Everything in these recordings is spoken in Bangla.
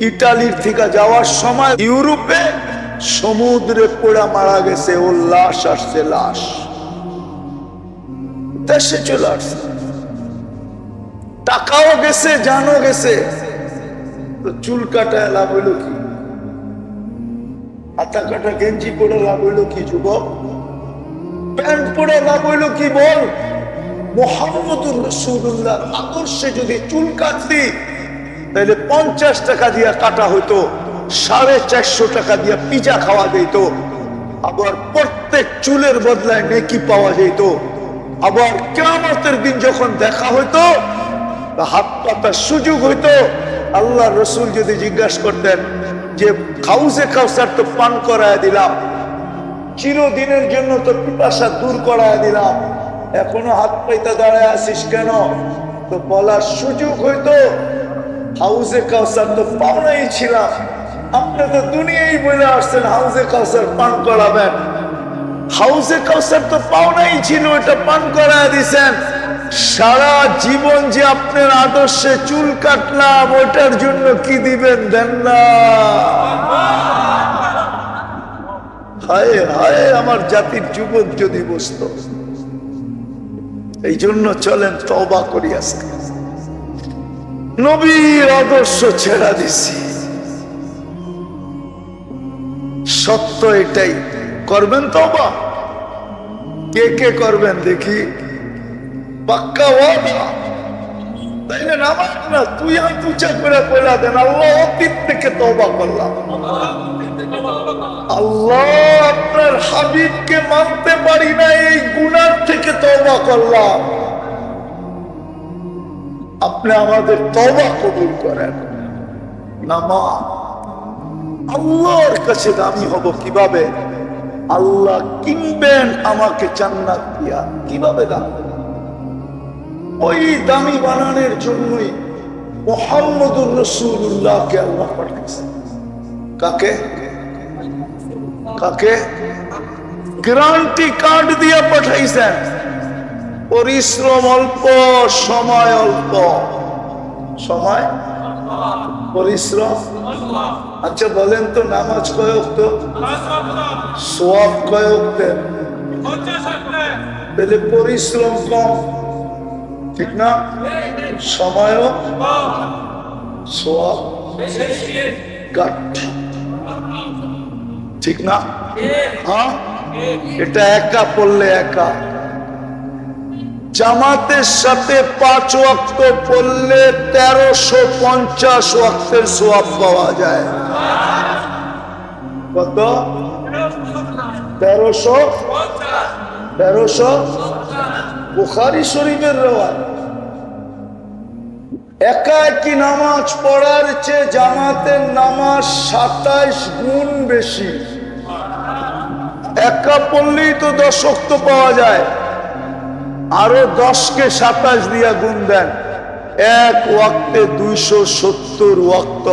ইটালির থেকে যাওয়ার সময় ইউরোপে সমুদ্রে পড়ে মারা গেছে, ও লাশ আসছে, লাশ দেশে চলে আসছে, টাকাও গেছে, জানও গেছে। তো চুল কাটা লাভ হইল কি? হাতা কাটা গেঞ্জি পরে লাভ হইল কি? যুবক, প্যান্ট পরে লাভ হইল কি? বল। মুহাম্মদুর রাসূলুল্লাহর আদর্শে যদি চুল কাটতি তাহলে 50 টাকা দিয়া কাটা হইতো, 450 টাকা দিয়া পিজা খাওয়া যেত, আবার প্রত্যেক চুলের বদলায় নেকি পাওয়া যেত। আবার কিয়ামতের দিন যখন দেখা হইতো, হাত পাতার সুযোগ হইতো, আল্লাহ রসুল যদি জিজ্ঞাসা করতেন যে হাউজে কাউসার তো পান করায় দিলাম, চিরদিনের জন্য তো পিপাসা দূর করায় দিলাম, এখনো হাত পাইতে দাঁড়ায় আসিস কেন? তো বলার সুযোগ হইতো, হাউজে কাউসার তো পাওনাই ছিলাম, আপনি তো দুনিয়ায় বলে আসছেন হাউজে কাউসার পান করাবেন, হাউজে কাউসার তো পাওনাই ছিল, এটা পান করায় দিছেন। সারা জীবন যে আপনার আদর্শে চুল কাটলাম, ওটার জন্য কি দিবেন? দেন না। হায় হায়, আমার জাতির যুবক যদি বুঝত। এই জন্য চলেন তওবা করি, আজকে নবীর আদর্শ ছেড়া দিছি, সত্য এটাই। করবেন তওবা? কে কে করবেন দেখি? পাক্কা ওয়াদা? তাইলে নামাজ না, তুই হাত উঁচা করে কইলা দেন, আল্লাহ অতীত থেকে তওবা করলাম, আল্লাহ আপনার হাবিবকে মানতে পারি না, এই গুনার থেকে তওবা করলাম, আপনি আমাদের তওবা কবুল করেন। নামাজ আল্লাহর কাছে দামি হব কিভাবে? আল্লাহ কিনবেন আমাকে জান্নাত দিয়া, কিভাবে দাম? ওই দামি বানানোর জন্যই মুহাম্মদুর রাসূলুল্লাহকে আল্লাহ পাঠিয়েছেন। কাকে? কাকে? গ্যারান্টি কার্ড দিয়ে পাঠাইছেন। পরিশ্রম অল্প, সময় অল্প। সময়, পরিশ্রম। আচ্ছা বলেন তো, নামাজ কয় ওয়াক্ত? সওয়াব কয় ওয়াক্ত? তাহলে পরিশ্রম কম, ঠিক না? সময়ও, সওয়াব ঠিক না? হ্যাঁ, এটা একা পড়লে একা, জামাতের সাথে 5 ওয়াক্ত পড়লে 1350 ওয়াক্তের সওয়াব পাওয়া যায়। কত? 1350। বুখারী শরীফের রওয়ায়াত। একা একই নামাজ পড়ার চেয়ে জামাতের নামাজ 27 গুণ বেশি। একা পড়লেই তো 10 ওয়াক্ত পাওয়া যায়, আরো 10কে 27 দিয়া গুণ দেন, এক ওয়াক্তে 270 ওয়াক্ত,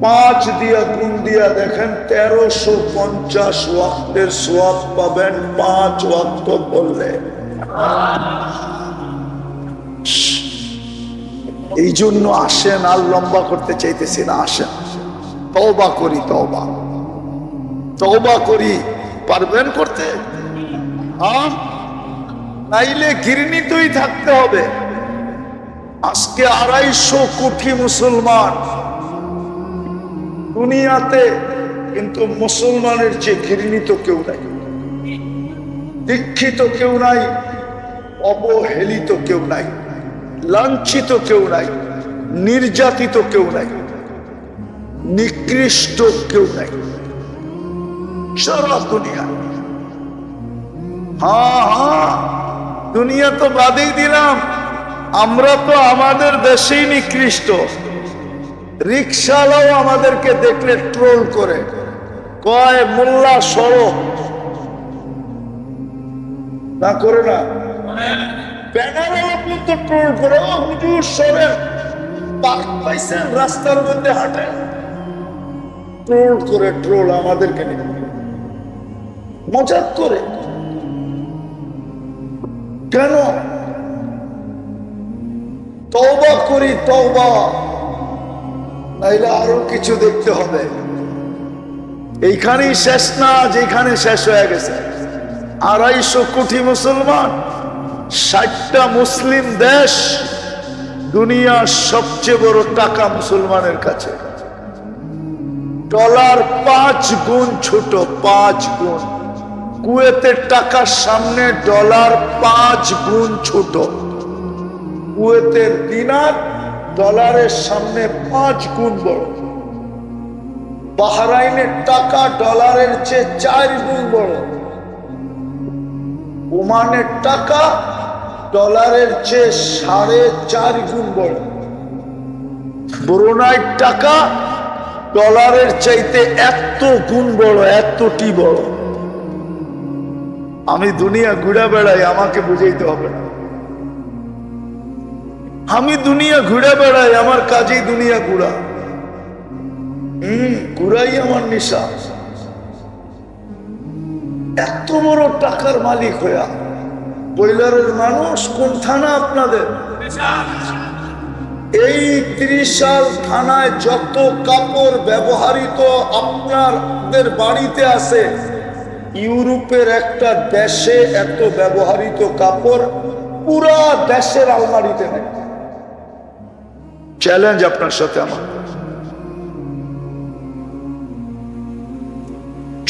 5 দিয়া গুণ দিয়া দেখেন 1350 ওয়াক্তের সওয়াব পাবেন 5 ওয়াক্ত পড়লে। এই জন্য আসেন, আর লম্বা করতে চাইতেছি না, আসেন তওবা করি, তওবা তওবা করি। পারবেন করতে? হ্যাঁ, নাইলে ঘৃণিতই থাকতে হবে। আজকে 250 কোটি মুসলমান দুনিয়াতে, কিন্তু মুসলমানের চেয়ে ঘৃণিত কেউ নাই, দীক্ষিত কেউ নাই, অবহেলিত কেউ নাই, লাঞ্ছিত কেউ নাই, নির্যাতিত কেউ নাই, নিকৃষ্ট কেউ নাই সারা দুনিয়া। হ্যাঁ হ্যাঁ, দুনিয়া তো বাদেই দিলাম, আমরা তো আমাদের দেশেই নিকৃষ্ট। রিকশাওয়ালাও আমাদেরকে দেখলে ট্রোল করে, কয় মোল্লা সড়ক না, করে না? ব্যানারওয়ালা পর্যন্ত ট্রোল করে, ও হুজুর সরেন, পার্ক পাইছেন, রাস্তার মধ্যে হাঁটেন, ট্রোল করে, ট্রোল আমাদেরকে নিয়ে মজাক করে। কেন? তওবা করি, তওবা। তাইলে আরো কিছু দেখতে হবে। এইখানেই শেষ না, যেখানে শেষ হয়ে গেছে। 250 কোটি মুসলমান, 60টা মুসলিম দেশ, দুনিয়ার সবচেয়ে বড় টাকা মুসলমানের কাছে। ডলার 5 গুণ ছোট, 5 গুণ। কুয়েতের টাকার সামনে ডলার 5 গুণ ছোট। কুয়েতের দিনার ডলারের সামনে 5 গুণ বড়। বাহরাইনের টাকা ডলারের চেয়ে 4 গুণ বড়। ওমানের টাকা ডলারের চেয়ে 4.5 গুণ বড়। ব্রুনাইয়ের টাকা ডলারের চাইতে এত গুণ বড়, এতটি বড়। আমি দুনিয়া ঘুরে বেড়াই, আমাকে বুঝাইতে হবে না। আমি দুনিয়া ঘুরে বেড়াই, আমার কাজেই দুনিয়া ঘুরা। ঘুরাই আমার নেশা। এত বড় টাকার মালিক হইয়া বইলারের মানুষ কোন থানা আপনাদের? এই 30 থানায় যত কাপড় ব্যবহৃত আপনাদের বাড়িতে আছে, ইউরোপের একটা দেশে এত ব্যবহৃত কাপড় পুরা দেশের আলমারিতে নেই। চ্যালেঞ্জ আপনার সাথে আমার।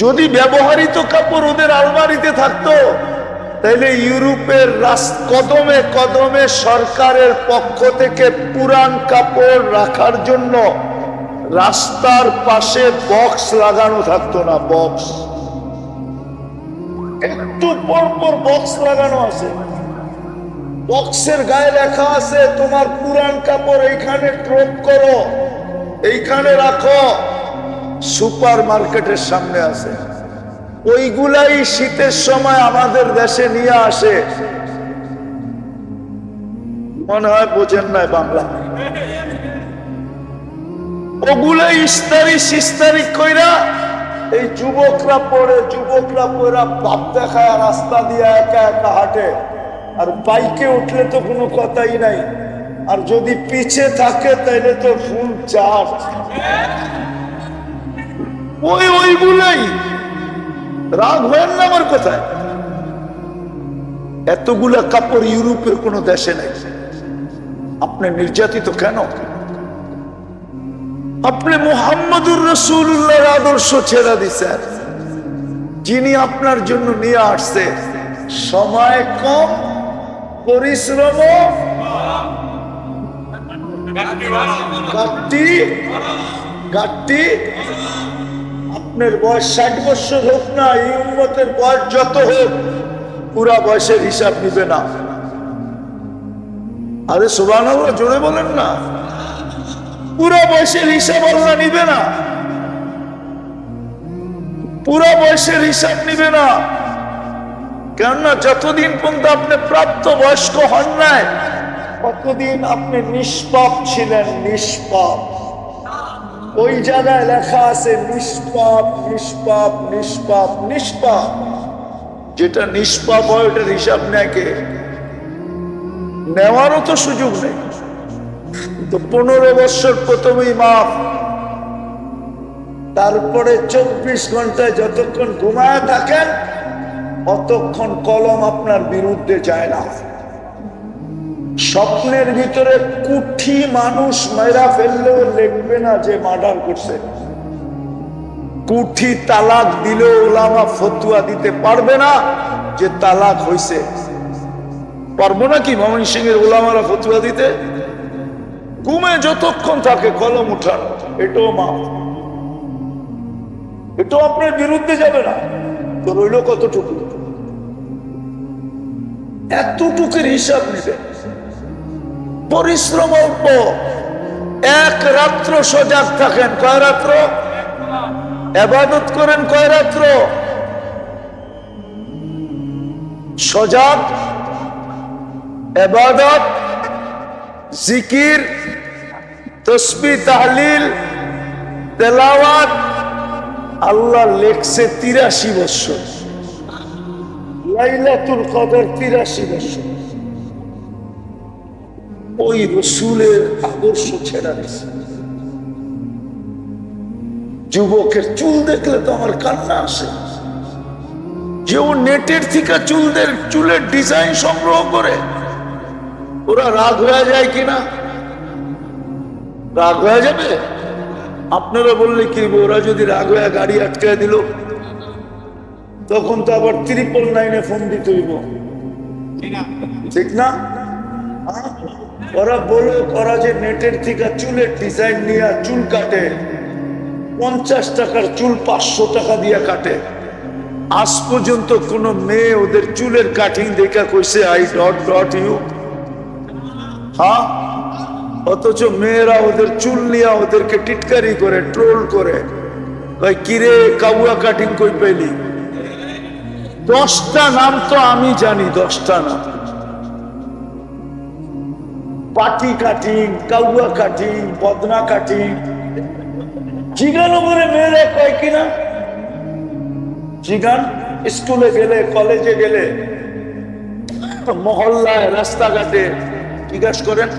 যদি ব্যবহৃত কাপড় ওদের আলমারিতে থাকতো, তাহলে ইউরোপের কদমে কদমে সরকারের পক্ষ থেকে পুরান কাপড় রাখার জন্য রাস্তার পাশে বক্স লাগানো থাকতো না। বক্স একটু পরপর বক্স লাগানো আছে। বক্সের গায়ে লেখা আছে, তোমার পুরান কাপড় এইখানে ড্রপ করো, এইখানে রাখো। সুপার মার্কেটের সামনে আছে। ওইগুলাই শীতের সময় আমাদের দেশে নিয়ে আসে। মনে হয় বোঝেন নাই বাংলা। ওগুলাই ইস্তারি সিস্তারি কইরা এই যুবকরা পড়ে বাপ দেখায় রাস্তা দিয়ে একা একা হাঁটে। আর বাইকে উঠলে তো কোনো কথাই নাই, আর যদি পিছে থাকে তাইলে তো ফুল চার্জ। ওইগুলাই রাগ হয়েন না আমার কথায়। এতগুলা কাপড় ইউরোপের কোন দেশে নেই। আপনি নির্যাতিত কেন? আপনি মুহাম্মদুর রাসূলুল্লাহর আদর্শ ছেড়ে দিছেন, যিনি আপনার জন্য নিয়ে আসছে। সময় কম, পরিশ্রম ঘাটতি। আপনার বয়স 60 বছর হোক না, এই উম্মতের বয়স যত হোক, পুরা বয়সের হিসাব নিবে না। আরে সুবহানাল্লাহ, জোরে বলেন না। পুরা বয়সের হিসাব আল্লাহ নিবে না। পুরা বয়সের হিসাব নিবে না। কেননা যতদিন পর্যন্ত আপনি প্রাপ্ত বয়স্ক হন নাই, ততদিন আপনি নিষ্পাপ ছিলেন। নিষ্পাপ। ওই জায়গায় লেখা আছে নিষ্পাপ, নিষ্পাপ, নিষ্পাপ, নিষ্পাপ। যেটা নিষ্পাপ হয় ওটার হিসাব নেয় কে? নেওয়ারও তো সুযোগ নেই। তো 15 বছর প্রথমেই মাফ। তারপরে 24 ঘন্টায় যতক্ষণ ঘুমায় থাকেন, অতক্ষণ কলম আপনার বিরুদ্ধে যায় না। স্বপ্নের ভিতরে কুঠি মানুষ মেরা ফেললেও লিখবে না যে মার্ডার করছে। কুঠি তালাক দিলেও ওলামা ফতুয়া দিতে পারবে না যে তালাক হইছে। পারবো নাকি ময়মনসিংহের ওলামারা ফতুয়া দিতে? ঘুমে যতক্ষণ থাকে কলম উঠান, এটাও মাফ। এটাও আপনার বিরুদ্ধে যাবে না। তো রইল কতটুকু? এতটুকুর হিসাব নিবে। পরিশ্রম অল্প। এক রাত্র সজাগ থাকেন। কয় রাত্র? ইবাদত করেন কয় রাত্র? সজাগ, ইবাদত, জিকির, তাসবিহ, তাহলিল, তেলাওয়াত। আল্লাহ লেখছে 83 বছর। লাইলাতুল কদর 83 বছর। ওই রসুলের আদর্শ ছেড়া দিছে। যুবকের চুল দেখলে তো আমার কান্না আসে, যে ও নেটের থেকে চুলের ডিজাইন সংগ্রহ করে। ওরা রাগ হয়ে যায় কিনা? রাগ হয়ে যাবে। আপনারা বললে কি, ওরা যদি রাগ হয়ে গাড়ি আটকে দিল, তখন তো আবার 999 ফোন দিতে হইব, ঠিক না? ওরা বলো, ওরা যে নেটের থেকে চুলের ডিজাইন নিয়ে চুল কাটে, 50 টাকার চুল 500 টাকা দিয়ে কাটে। আজ পর্যন্ত কোন মেয়ে ওদের চুলের কাটিং দেখা কইছে আই ডট ডট ইউ? হ্যাঁ, অথচ মেয়েরা ওদের চুল নিয়ে ওদেরকে টিটকারি করে, ট্রোল করে, ভাই কিরে কাউয়া কাটিং কই পেলি? 10টা নাম তো আমি জানি, 10টা নাম। পাটি কাটিং, কাউয়া কাটিং, বদনা কাটিং। জিগানো করে মেয়েরা কয় কিনা? জিগান, স্কুলে গেলে, কলেজে গেলে, মহল্লায়, রাস্তাঘাটে জিজ্ঞাসা করেন,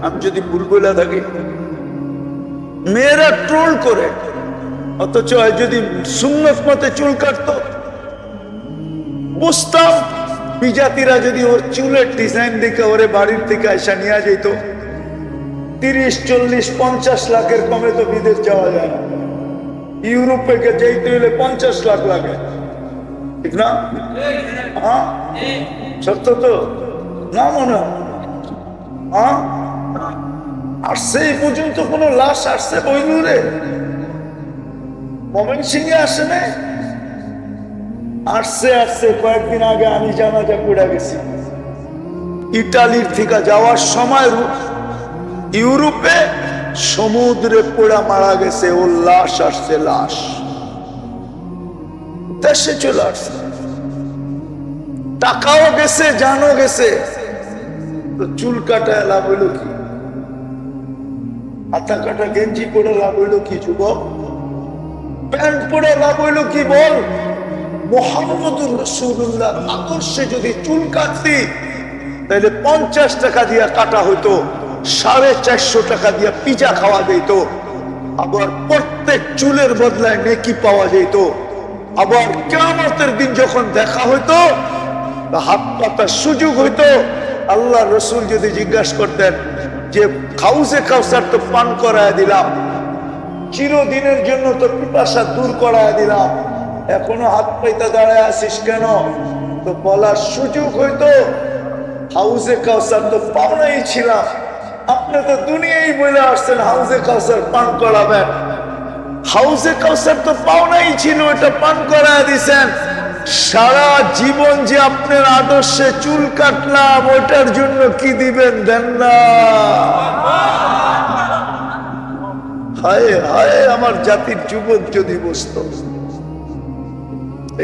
আমি যদি ভুল বলে থাকি। মেয়েরা ট্রোল করে, অথচ যদি সুন্নত মতে চুল কাটতো, বুঝতাম বিজাতিরা যদি ওর চুলের ডিজাইন দেখে ওরে বাড়ির থেকে আইসা নিয়ে যেত। 30, 40, 50 লাখের কমে তো বিদেশ যাওয়া যায় না। ইউরোপে যেতে হলে 50 লাখ লাগে, ঠিক না? হ্যাঁ, সত্য তো না মনে হয়? হ্যাঁ, আসছে এই পর্যন্ত কোন লাশ আসছে বইনুরে? ময়মনসিংহে আসে না? আসছে কয়েকদিন আগে আমি জানাজা পড়ে গেছি। ইটালির থেকে যাওয়ার সময় ইউরোপে সমুদ্রে পড়া মারা গেছে, ও লাশ আসছে, লাশ দেশে চলে আসছে, টাকাও গেছে, জানও গেছে। তো চুল কাটা লাভ হইল কি? হাতা কাটা গেঞ্জি পরে লাভ হইল কি? যুবক, প্যান্ট পরে লাভ হইল কি? বল। মুহাম্মদুর রাসূলুল্লাহ আদর্শে যদি চুল কাটতি, তাহলে 50 টাকা দিয়ে কাটা হইতো, 450 টাকা দিয়ে পিজা খাওয়া যেত, আবার প্রত্যেক চুলের বদলায় নেকি পাওয়া যেত। আবার কিয়ামতের দিন যখন দেখা হইতো, হাত পাতার সুযোগ হইতো। আল্লাহ রসুল যদি জিজ্ঞাসা করতেন যে হাউজে কাউসার তো পান করায় দিলাম, চিরদিনের জন্য তো পিপাসা দূর করায় দিলাম, এখনো হাত পাইতে দাঁড়ায় আসিস কেন? তো বলার সুযোগ হইতো, হাউজে কাউসার তো পাওনাই ছিলাম, আপনি তো দুনিয়ায় বলে আসছেন হাউজে কাউসার পান করাবেন। হাউজে কাউসার তো পাওনাই ছিল, এটা পান করায় দিছেন। সারা জীবন যে আপনার আদর্শে চুল কাটলাম, ওটার জন্য কি দিবেন? দেন না। হায় হায়, আমার জাতির যুবক যদি বুঝতো।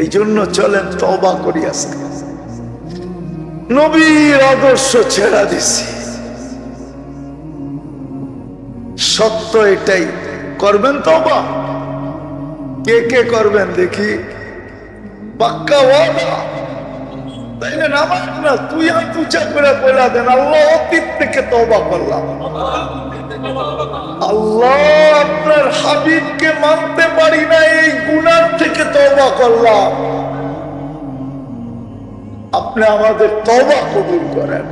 এই জন্য চলেন তওবা করি, আজকে নবীর আদর্শ ছেড়া দিছি। সত্য এটাই। করবেন তওবা? কে কে করবেন দেখি? পাক্কা ওয়াদা? তাইলে নামাজ না, তুই হাত উঁচা করে বলে দেন, আল্লাহ অতীত থেকে তওবা করলাম, আল্লাহ আপনার হাবিবকে মানতে পারি না, এই গুনাহ থেকে তওবা করলাম, আপনি আমাদের তওবা কবুল করেন।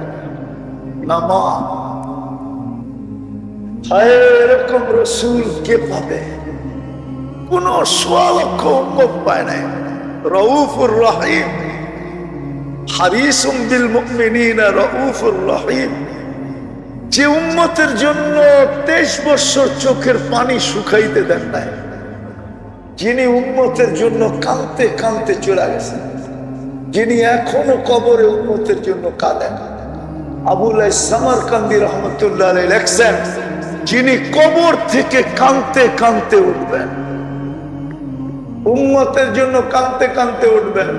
নামাজ। হায়, এরকম রাসূল কে পাবে? কোন সোয়ালক্ষ উম্মত পায় নাই। রউফুর রহিম, হারিসুম বিল মুমিনিনা রউফুর রহিম। যে উম্মতের জন্য 23 বছর চোখের পানি শুকাইতে দেন নাই, যিনি উম্মতের জন্য কাঁদতে কাঁদতে চলে গেছেন, যিনি এখনো কবরে উম্মতের জন্য কাঁদেন। আবুল সামারকান্দি রহমতুল্লাহ আলাইহি লেখছেন, যিনি কবর থেকে কাঁদতে কাঁদতে উঠবেন, উম্মতের জন্য কাঁদতে কাঁদতে উঠবেন।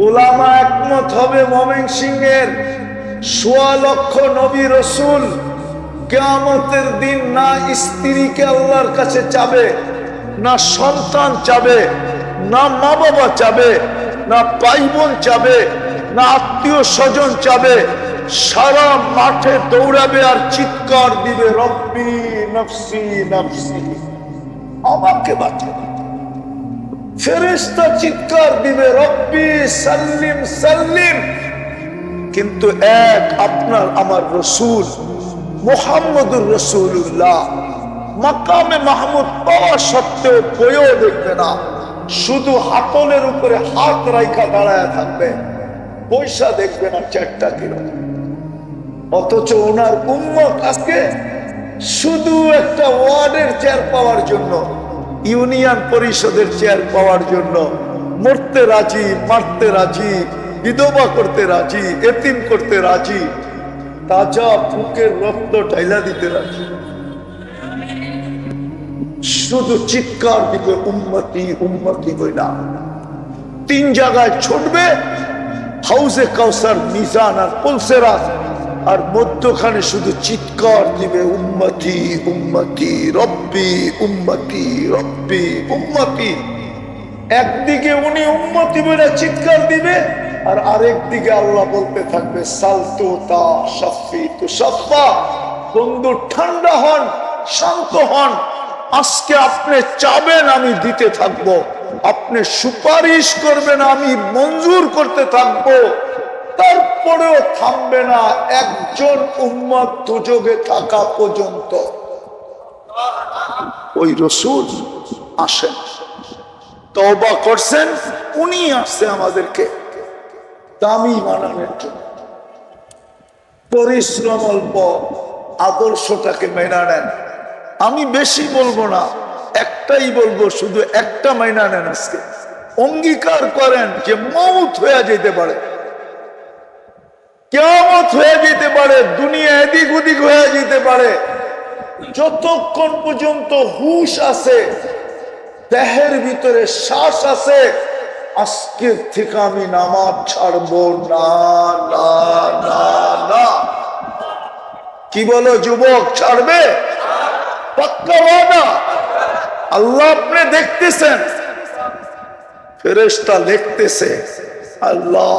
উলামা একমত হবে, ময়মনসিংহের 1.25 লক্ষ নবী রাসূল কিয়ামতের দিন না স্ত্রীকে আল্লাহর কাছে চাবে, না সন্তান চাবে, না মা বাবা চাবে, না ভাই বোন চাবে, না আত্মীয় স্বজন চাবে। সারা মাঠে দৌড়াবে আর চিৎকার দিবে, রব্বি নফসি নফসি। আমাকে বাঁচাও। ফেরেশতা চিৎকার দিবে রব্বি সাল্লিম সাল্লিম, কিন্তু এক আপনার আমার রসূল মুহাম্মদুর রাসূলুল্লাহ মাকামে মাহমুদ পাওয়া সত্ত্বেও বইও দেখবে না, শুধু হাতলের উপরে হাত রাইখা দাঁড়ায় থাকবে, পয়সা দেখবে না 4টা কিলো। অথচ ওনার উম্মত আজকে শুধু একটা ওয়ার্ডের চেয়ার পাওয়ার জন্য, ইউনিয়ন পরিষদের চেয়ার পাওয়ার জন্য মরতে রাজি, মারতে রাজি, বিধবা করতে রাজি, এতিম করতে রাজি, তাজা বুকের রক্ত ঢাইলা দিতে রাজি, শুধু চিৎকার দিবে উম্মতি উম্মতি বইলা। 3 জায়গায় ছুটবে, হাউজে কাউসার, মিজান আর পুলসেরাত, আর মধ্যখানে শুধু চিৎকার দিবে উম্মতি উম্মতি রব্বি উম্মতি রব্বি উম্মতি। একদিকে উনি উম্মতি বলে চিৎকার দিবে, আর আরেকদিকে আল্লাহ বলতে থাকবে সালতু তা শাফি তু শাফা। বন্ধু ঠান্ডা হন, শান্ত হন। আজকে আপনি চাবেন আমি দিতে থাকবো, আপনি সুপারিশ করবেন আমি মঞ্জুর করতে থাকবো, তারপরেও থামবে না একজন উম্মত দুযোগে থাকা পর্যন্ত। ওই রসূল আসেন, তওবা করছেন, উনি আসছে আমাদেরকে দামি বানানোর জন্য। পরিশ্রম অল্প, আদর্শটাকে মেনে নেন। আমি বেশি বলবো না, একটাই বলবো, শুধু একটা মাইনা নেন। আজকে অঙ্গীকার করেন যে মউত হয়ে যেতে পারে, কিয়ামত হয়ে যেতে পারে, দুনিয়া এদিক ওদিক হয়ে যেতে পারে। যতক্ষণ পর্যন্ত হুশ আছে, দেহের ভিতরে শ্বাস আছে, আজকের থেকে আমি নামাজ ছাড়বো না না না না। কি বলো যুবক, ছাড়বে? পাক্কা ওয়াদা? আল্লাহ আপনি দেখতেছেন, ফেরেশতা লিখতেছে, আল্লাহ